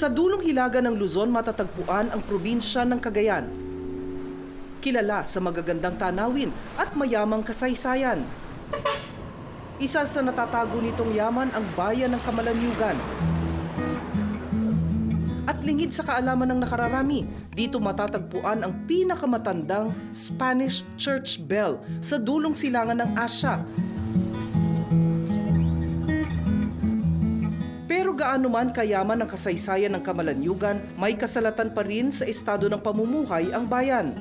Sa dulong hilaga ng Luzon matatagpuan ang probinsya ng Cagayan. Kilala sa magagandang tanawin at mayamang kasaysayan. Isa sa natatago nitong yaman ang bayan ng Camalaniugan. At lingid sa kaalaman ng nakararami, dito matatagpuan ang pinakamatandang Spanish church bell sa dulong silangan ng Asya. Pero gaano man kayaman ang kasaysayan ng Camalaniugan, may kasalatan pa rin sa estado ng pamumuhay ang bayan.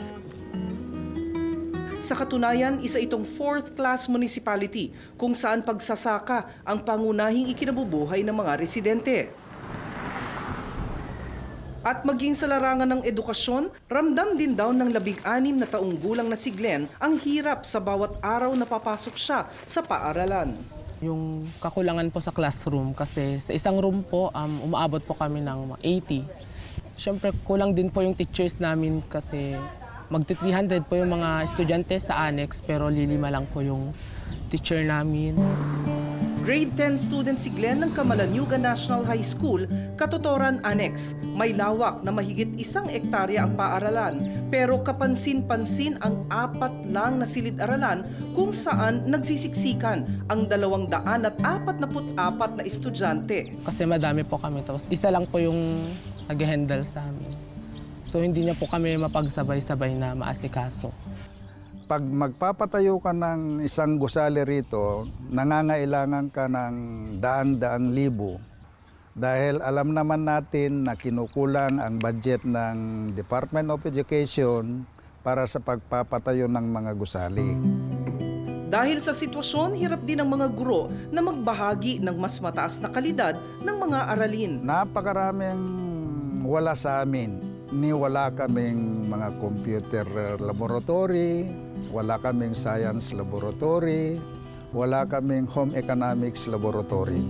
Sa katunayan, isa itong fourth-class municipality kung saan pagsasaka ang pangunahing ikinabubuhay ng mga residente. At maging sa larangan ng edukasyon, ramdam din daw ng 16 na taong gulang na si Glenn ang hirap sa bawat araw na papasok siya sa paaralan. Yung kakulangan po sa classroom kasi sa isang room po, umaabot po kami ng 80. Siyempre, kulang din po yung teachers namin kasi magti-300 po yung mga estudyante sa annex pero lilima lang po yung teacher namin. Grade 10 student si Glenn ng Camalaniugan National High School, Katotoran Annex. May lawak na mahigit 1 hektarya ang paaralan, pero kapansin-pansin ang 4 lang na silid-aralan kung saan nagsisiksikan ang 244 na estudyante. Kasi madami po kami tapos isa lang po yung nag-handle sa amin. So hindi niya po kami mapagsabay-sabay na maasikaso. Pag magpapatayo ka ng isang gusali rito, nangangailangan ka ng daang-daang libo. Dahil alam naman natin na kinukulang ang budget ng Department of Education para sa pagpapatayo ng mga gusali. Dahil sa sitwasyon, hirap din ang mga guro na magbahagi ng mas mataas na kalidad ng mga aralin. Napakaraming wala sa amin. Wala kaming mga computer laboratory, wala kaming science laboratory, wala kaming home economics laboratory.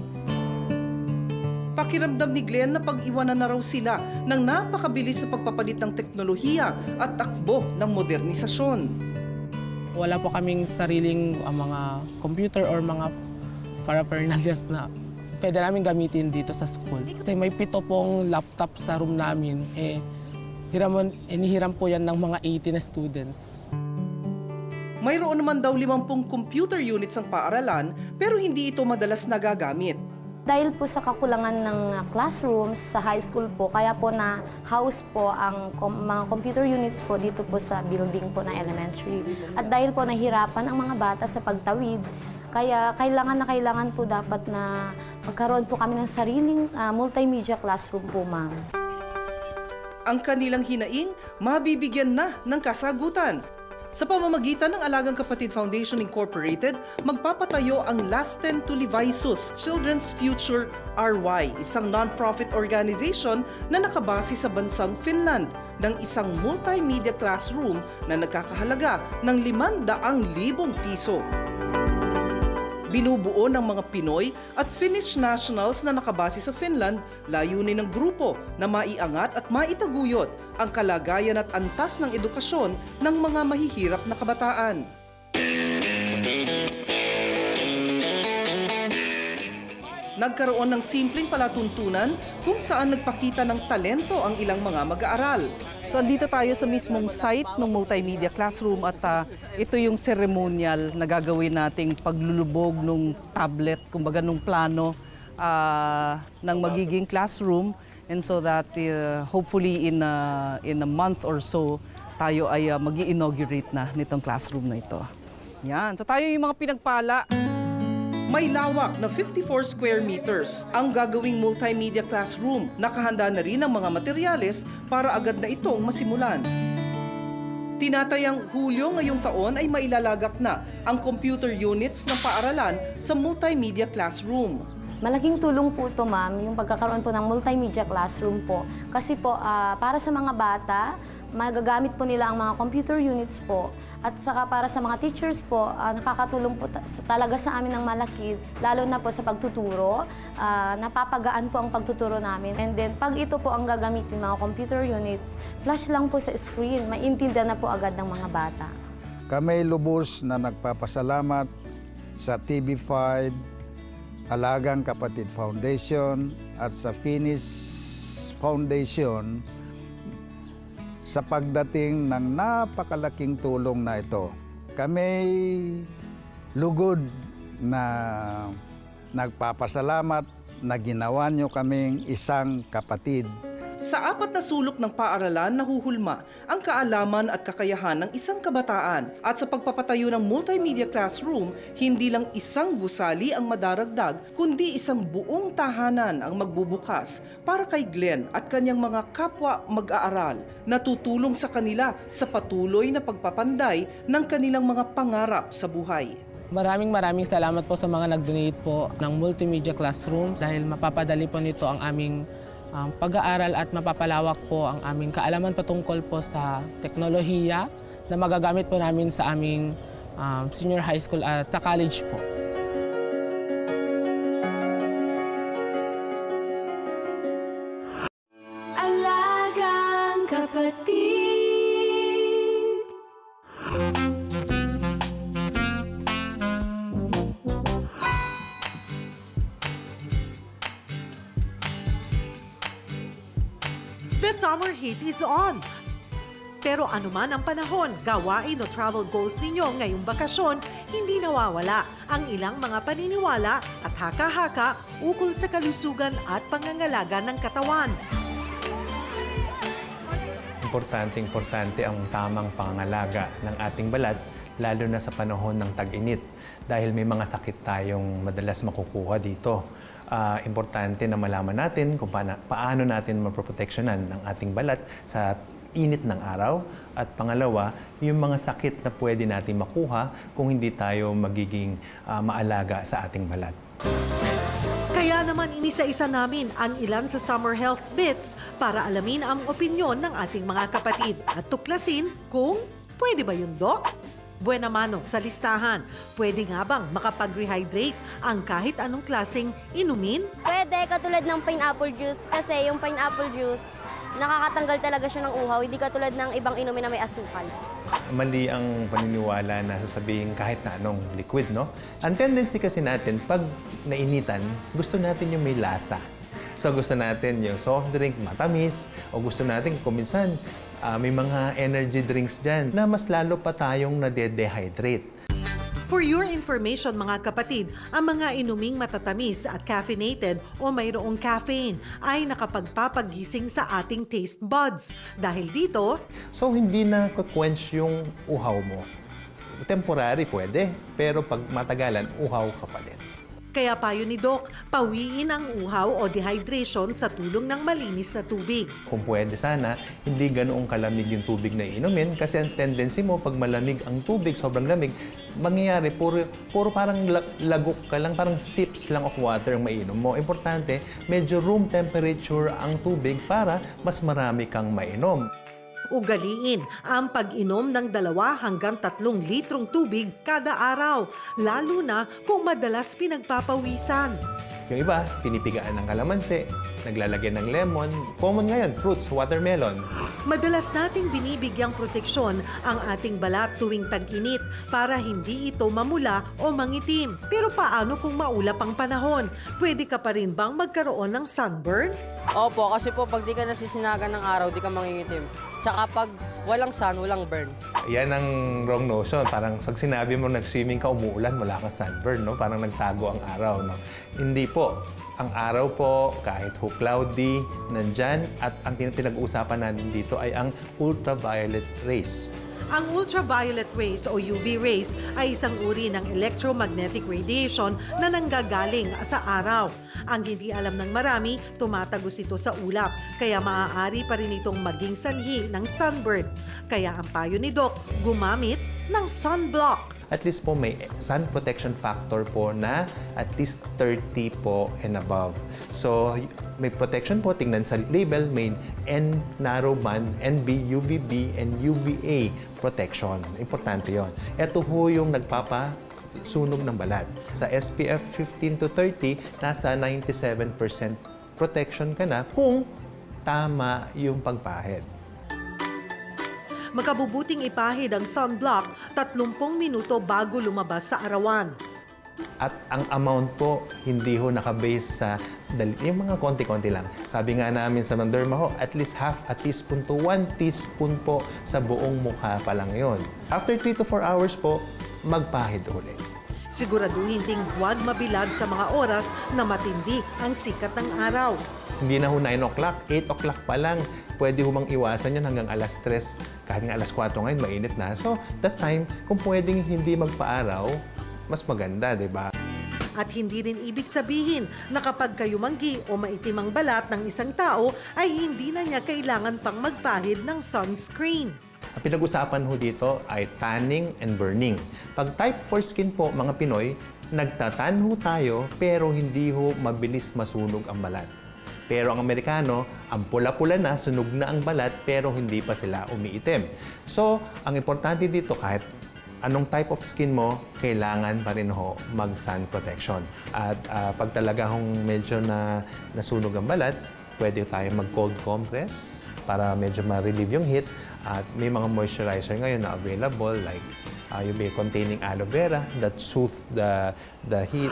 Pakiramdam ni Glenn na pag-iwanan na raw sila ng napakabilis na pagpapalit ng teknolohiya at takbo ng modernisasyon. Wala po kaming sariling mga computer or mga paraphernalias na pwede namin gamitin dito sa school. Kasi may 7 pong laptop sa room namin, inihiram po yan ng mga 80 na students. Mayroon naman daw 50 computer units ang paaralan pero hindi ito madalas nagagamit. Dahil po sa kakulangan ng classrooms sa high school po, kaya po na house po ang mga computer units po dito po sa building po na elementary. At dahil po nahirapan ang mga bata sa pagtawid, kaya kailangan po dapat na magkaroon po kami ng sariling multimedia classroom po, ma'am. Ang kanilang hinaing, mabibigyan na ng kasagutan. Sa pamamagitan ng Alagang Kapatid Foundation Incorporated, magpapatayo ang Lasten Tulivaisuus Children's Future RY, isang non-profit organization na nakabase sa bansang Finland, ng isang multimedia classroom na nagkakahalaga ng 500,000 piso. Binubuo ng mga Pinoy at Finnish nationals na nakabase sa Finland, layunin ng grupo na maiangat at maitaguyod ang kalagayan at antas ng edukasyon ng mga mahihirap na kabataan. Nagkaroon ng simpleng palatuntunan kung saan nagpakita ng talento ang ilang mga mag-aaral. So andito tayo sa mismong site ng multimedia classroom at ito yung ceremonial na gagawin nating paglulubog ng tablet, kumbaga nung plano ng magiging classroom, and so that hopefully in a month or so tayo ay magi-inaugurate na nitong classroom na ito. Yan. So tayo yung mga pinagpala. May lawak na 54 square meters ang gagawing multimedia classroom. Nakahanda na rin ang mga materyales para agad na itong masimulan. Tinatayang Hulyo ngayong taon ay mailalagak na ang computer units ng paaralan sa multimedia classroom. Malaking tulong po ito, ma'am, yung pagkakaroon po ng multimedia classroom po. Kasi po, para sa mga bata, magagamit po nila ang mga computer units po. At saka para sa mga teachers po, nakakatulong po talaga sa amin ng malaki, lalo na po sa pagtuturo. Napapagaan po ang pagtuturo namin. And then, pag ito po ang gagamitin mga computer units, flash lang po sa screen, maintindihan na po agad ng mga bata. Kami lubos na nagpapasalamat sa TV5, Alagang Kapatid Foundation at sa Finnish Foundation sa pagdating ng napakalaking tulong na ito. Kami lugod na nagpapasalamat na ginawa nyo kaming isang kapatid. Sa 4 na sulok ng paaralan nahuhulma ang kaalaman at kakayahan ng isang kabataan. At sa pagpapatayo ng multimedia classroom, hindi lang isang gusali ang madaragdag, kundi isang buong tahanan ang magbubukas para kay Glenn at kanyang mga kapwa mag-aaral na tutulong sa kanila sa patuloy na pagpapanday ng kanilang mga pangarap sa buhay. Maraming salamat po sa mga nag-donate po ng multimedia classroom dahil mapapadali po nito ang aming pag-aaral at mapapalawak po ang aming kaalaman patungkol po sa teknolohiya na magagamit po namin sa aming senior high school at sa college po. Alagang kapatid. The summer heat is on. Pero anuman ang panahon, gawain o travel goals ninyo ngayong bakasyon, hindi nawawala ang ilang mga paniniwala at haka-haka ukol sa kalusugan at pangangalaga ng katawan. Importante ang tamang pangangalaga ng ating balat, lalo na sa panahon ng tag-init dahil may mga sakit tayong madalas makukuha dito. Importante na malaman natin kung paano natin maproproteksyonan ng ating balat sa init ng araw. At pangalawa, yung mga sakit na pwede natin makuha kung hindi tayo magiging maalaga sa ating balat. Kaya naman inisa-isa namin ang ilan sa Summer Health Bits para alamin ang opinyon ng ating mga kapatid at tuklasin kung pwede ba yun, Doc? Buena mano sa listahan. Pwede nga bang makapag-rehydrate ang kahit anong klaseng inumin? Pwede, katulad ng pineapple juice. Kasi yung pineapple juice, nakakatanggal talaga siya ng uhaw. Hindi katulad ng ibang inumin na may asukal. Mali ang paniniwala na sasabihin kahit na anong liquid, no? Ang tendency kasi natin, pag nainitan, gusto natin yung may lasa. So gusto natin yung soft drink, matamis, o gusto natin kuminsan, may mga energy drinks dyan na mas lalo pa tayong nade-dehydrate. For your information mga kapatid, ang mga inuming matatamis at caffeinated o mayroong caffeine ay nakapagpapagising sa ating taste buds. Dahil dito, So hindi na quench yung uhaw mo. Temporary pwede, pero pag matagalan, uhaw ka pa din. kaya payo ni Doc, pawiin ang uhaw o dehydration sa tulong ng malinis na tubig. Kung pwede sana, hindi ganoong kalamig yung tubig na inumin kasi ang tendency mo pag malamig ang tubig, sobrang lamig, mangyayari puro parang lagok ka lang, parang sips lang of water ang mainom mo. Importante, medyo room temperature ang tubig para mas marami kang mainom. Ugaliin ang pag-inom ng 2 hanggang 3 litrong tubig kada araw, lalo na kung madalas pinagpapawisan. Yung iba, pinipigaan ng kalamansi, naglalagay ng lemon, common ngayon, fruits, watermelon. Madalas nating binibigyang proteksyon ang ating balat tuwing tag-init para hindi ito mamula o mangitim. Pero paano kung maulap ang panahon? Pwede ka pa rin bang magkaroon ng sunburn? Opo, kasi po pag di ka nasisinagan ng araw, di ka mangingitim. Tsaka pag walang sun, walang burn. Yan ang wrong notion. Parang pag sinabi mo nag-swimming ka, umuulan, wala kang sunburn, no? Parang nagtago ang araw, no? Hindi po. Ang araw po, kahit cloudy, nandyan. At ang pinag-uusapan natin dito ay ang ultraviolet rays. Ang ultraviolet rays o UV rays ay isang uri ng electromagnetic radiation na nanggagaling sa araw. Ang hindi alam ng marami, tumatagos ito sa ulap, kaya maaari pa rin itong maging sanhi ng sunburn. Kaya ang payo ni Doc, gumamit ng sunblock. At least po may sun protection factor po na at least 30 po and above. So may protection po, tingnan sa label, may N narrowband, NB, UVB, and UVA protection. Importante yon. Ito po yung nagpapasunog ng balat. Sa SPF 15 to 30, nasa 97% protection ka na kung tama yung pagpahid. Makabubuting ipahid ang sunblock 30 minuto bago lumabas sa arawan. At ang amount po, hindi ho nakabase sa yung mga konti-konti lang. Sabi nga namin sa Manderma ho, at least half a teaspoon to 1 teaspoon po sa buong mukha pa lang yon. After 3 to 4 hours po, magpahid ulit. Siguraduhin ding huwag mabilad sa mga oras na matindi ang sikat ng araw. Hindi na ho 9 o'clock, 8 o'clock pa lang. Pwede humang iwasan yan hanggang alas 3. Kahit nga alas 4 ngayon, mainit na. So, that time, kung pwedeng hindi magpa-araw, mas maganda, di ba? At hindi rin ibig sabihin na kapag kayumanggi o maitim ang balat ng isang tao ay hindi na niya kailangan pang magpahid ng sunscreen. Ang pinag-usapan ho dito ay tanning and burning. Pag type 4 skin po, mga Pinoy, nagtatan ho tayo pero hindi ho mabilis masunog ang balat. Pero ang Amerikano, ang pula-pula na, sunog na ang balat pero hindi pa sila umiitim. So, ang importante dito kahit anong type of skin mo, kailangan pa rin ho mag-sun protection. At pag talaga hong medyo nasunog ang balat, pwede tayo mag-cold compress para medyo ma-relieve yung heat. At may mga moisturizer ngayon na available like yung may containing aloe vera that soothe the heat.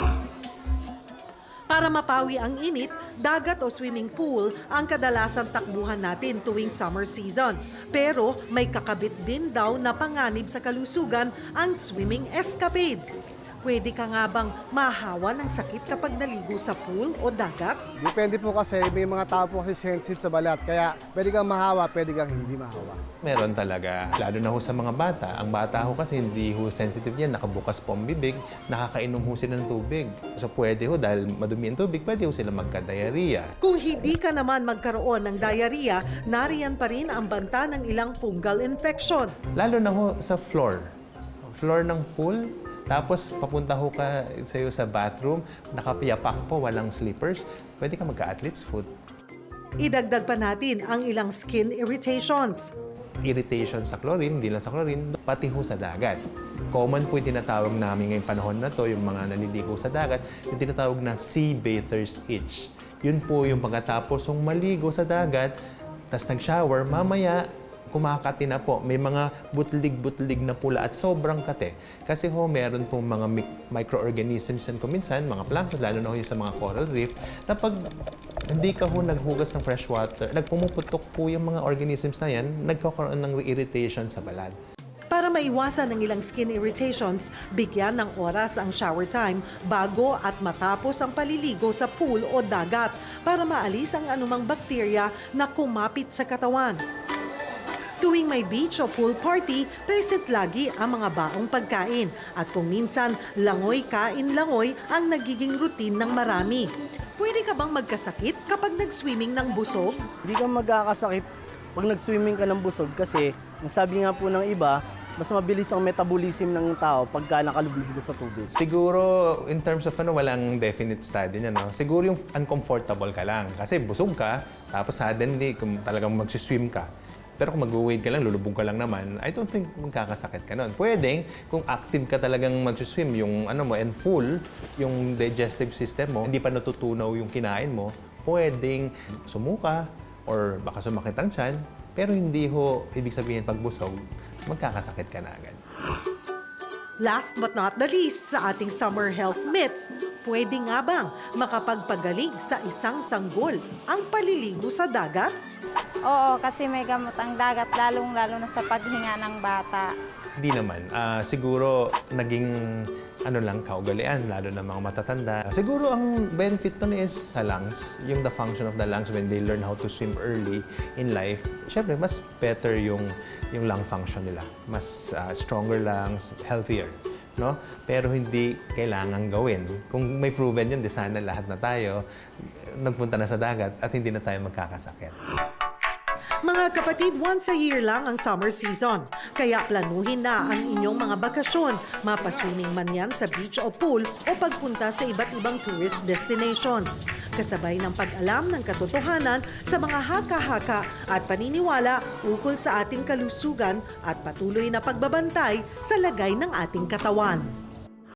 Para mapawi ang init, dagat o swimming pool ang kadalasan takbuhan natin tuwing summer season. Pero may kakabit din daw na panganib sa kalusugan ang swimming escapades. Pwede ka nga bang mahawa ng sakit kapag naligo sa pool o dagat? Depende po kasi, may mga tao po kasi sensitive sa balat. Kaya pwede kang mahawa, pwede kang hindi mahawa. Meron talaga. Lalo na ho sa mga bata. Ang bata ho kasi hindi ho sensitive yan. Nakabukas po ang bibig, nakakainom ho sila ng tubig. So pwede ho, dahil madumi ang tubig, pwede ho sila magka-diarrhea. Kung hindi ka naman magkaroon ng diarrhea, nariyan pa rin ang banta ng ilang fungal infection. Lalo na ho sa floor ng pool. Tapos, papunta ho ka sa'yo sa bathroom, nakapiyapak po, walang slippers, pwede ka magka-athlete's foot. Idagdag pa natin ang ilang skin irritations. Irritation sa chlorine, hindi lang sa chlorine, pati ho sa dagat. Common po yung tinatawag namin ngayong panahon na to, yung mga naliligo sa dagat, yung tinatawag na sea bather's itch. Yun po yung pagkatapos ng maligo sa dagat, tas nag-shower, mamaya, kumakati na po. May mga butlig-butlig na pula at sobrang kate. Kasi ho, meron pong mga microorganisms yan kuminsan, mga plankton, lalo na ho yung sa mga coral reef, na pag hindi ka ho naghugas ng fresh water, nagpumuputok po yung mga organisms na yan, nagkakaroon ng irritation sa balat. Para maiwasan ang ilang skin irritations, bigyan ng oras ang shower time bago at matapos ang paliligo sa pool o dagat para maalis ang anumang bakterya na kumapit sa katawan. Tuwing may beach o pool party, present lagi ang mga baong pagkain. At kung minsan, langoy-kain-langoy ang nagiging routine ng marami. Pwede ka bang magkasakit kapag nag-swimming ng busog? Hindi ka magkakasakit pag nag-swimming ka ng busog kasi, ang sabi nga po ng iba, mas mabilis ang metabolism ng tao pagka nakalubog sa tubig. Siguro, in terms of walang definite study niya, no? Siguro yung uncomfortable ka lang. Kasi busog ka, tapos suddenly, kung talagang mag-swim ka, pero kung mag-wade ka lang, lulubog ka lang naman, I don't think magkakasakit ka nun. Pwedeng, kung active ka talagang mag-swim, yung mo, and full, yung digestive system mo, hindi pa natutunaw yung kinain mo, pwedeng sumuka, or baka sumakit ang tiyan, pero hindi ho, ibig sabihin pag busog, magkakasakit ka na agad. Last but not the least sa ating summer health myths, pwede nga bang makapagpagaling sa isang sanggol ang paliligo sa dagat? Oo, kasi may gamot ang dagat, lalong-lalo na sa paghinga ng bata. Hindi naman. Siguro naging lang kaugalian, lalo na mga matatanda. Siguro ang benefit nun is sa lungs, yung the function of the lungs when they learn how to swim early in life. Siyempre, mas better yung lung function nila. Mas stronger lungs, healthier. No? Pero hindi kailangan gawin. Kung may proven yun, di sana lahat na tayo nagpunta na sa dagat at hindi na tayo magkakasakit. Mga kapatid, once a year lang ang summer season. Kaya planuhin na ang inyong mga bakasyon. Mapaswimming man yan sa beach o pool o pagpunta sa iba't ibang tourist destinations. Kasabay ng pag-alam ng katotohanan sa mga haka-haka at paniniwala ukol sa ating kalusugan at patuloy na pagbabantay sa lagay ng ating katawan.